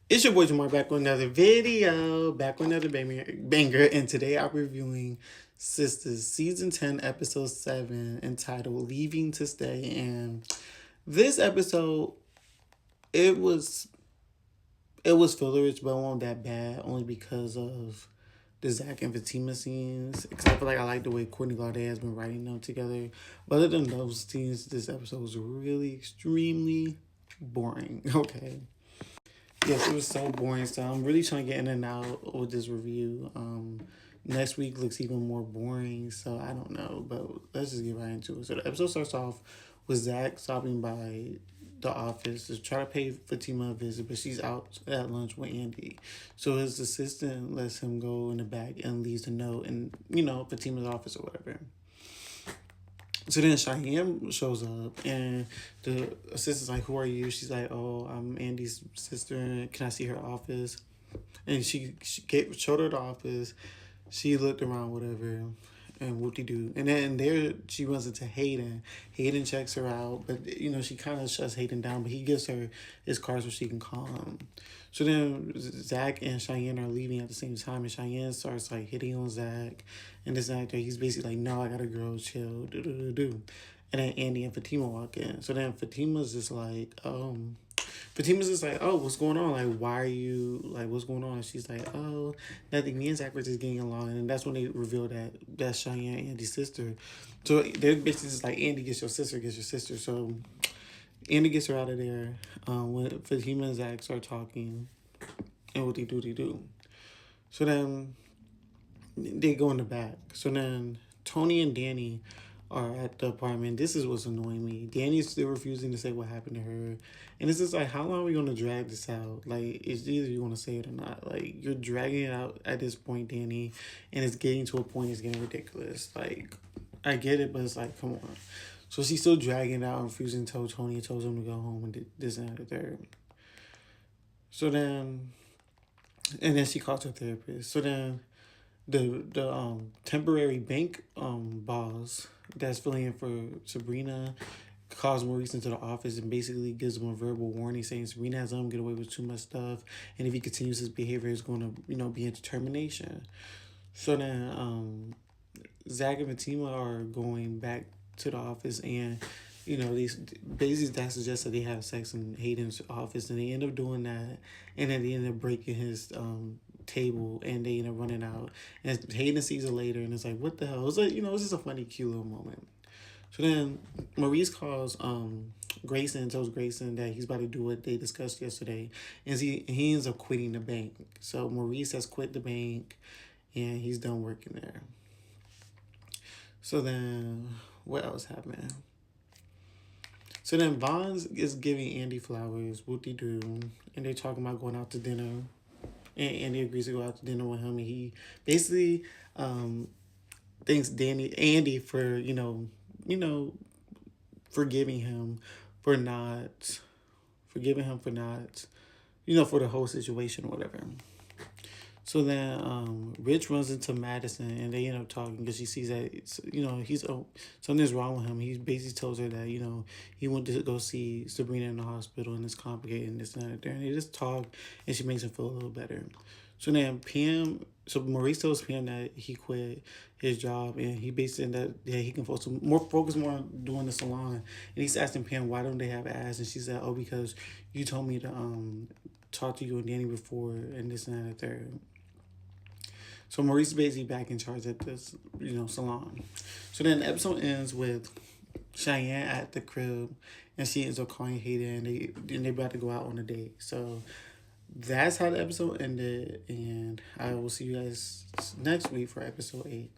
It's your boy Jamar back with another video, back with another banger, and today I'm reviewing Sistas Season 10, Episode 7, entitled Leaving to Stay. And this episode, it was it was fillerish, but it wasn't that bad, only because of the Zach and Fatima scenes. Except I feel like I like the way Courtney Laudet has been writing them together. But other than those scenes, this episode was really extremely boring. Okay. Yes, it was so boring. So I'm really trying to get in and out with this review. Next week looks even more boring. So I don't know, but let's just get right into it. So the episode starts off with Zach stopping by the office to try to pay Fatima a visit, but she's out at lunch with Andy. So his assistant lets him go in the back and leaves a note in, Fatima's office or whatever. So then Cheyenne shows up, and the assistant's like, "Who are you?" She's like, "Oh, I'm Andy's sister. Can I see her office?" And showed her the office. She looked around, whatever, and whoop de doo. And then there she runs into Hayden. Hayden checks her out, but she kind of shuts Hayden down. But he gives her his card so she can call him. So then Zach and Cheyenne are leaving at the same time, and Cheyenne starts like hitting on Zach, and this actor he's basically like, "No, I got a girl, chill, do do do do." And then Andy and Fatima walk in. So then Fatima's just like, "Oh, what's going on? Like, why are you, like, what's going on?" And she's like, "Oh, nothing. Me and Zach were just getting along." And that's when they reveal that that's Cheyenne, Andy's sister. So they're basically just like, "Andy gets your sister, gets your sister." So Andy gets her out of there. When Fatima and Zach start talking, and what they do. So then they go in the back. So then Tony and Danny are at the apartment. This is what's annoying me. Danny's still refusing to say what happened to her. And it's just like, how long are we going to drag this out? Like, it's either you want to say it or not. Like, you're dragging it out at this point, Danny. And it's getting to a point, it's getting ridiculous. Like, I get it, but it's like, come on. So she's still dragging it out and refusing to tell Tony and tells him to go home and this and that and the third. So then, and then she calls her therapist. So then the temporary bank boss that's filling in for Sabrina calls Maurice into the office and basically gives him a verbal warning saying Sabrina has let him get away with too much stuff, and if he continues his behavior, it's going to be into termination. So then Zach and Fatima are going back to the office, and these basically that suggests that they have sex in Hayden's office, and they end up doing that, and then they end up breaking his table, and they end up running out, and Hayden sees it later, and it's like, what the hell? It's like, it's just a funny, cute little moment. So then Maurice calls Grayson and tells Grayson that he's about to do what they discussed yesterday, and he ends up quitting the bank. So Maurice has quit the bank, and he's done working there. So then what else happened? So then Vons is giving Andy flowers, whoop-de-doo, and they're talking about going out to dinner. And Andy agrees to go out to dinner with him, and he basically thanks Andy for, forgiving him for not, for the whole situation or whatever. So then Rich runs into Madison, and they end up talking because she sees that something's wrong with him. He basically tells her that he went to go see Sabrina in the hospital and it's complicated and this and that. And they just talk, and she makes him feel a little better. So then Maurice tells Pam that he quit his job, and he basically said that he can focus more on doing the salon. And he's asking Pam, why don't they have ads? And she said, "Oh, because you told me to talk to you and Danny before and this and that and third." So Maurice is basically back in charge at this, salon. So then the episode ends with Cheyenne at the crib, and she ends up calling Hayden, and they about to go out on a date. So that's how the episode ended, and I will see you guys next week for episode 8.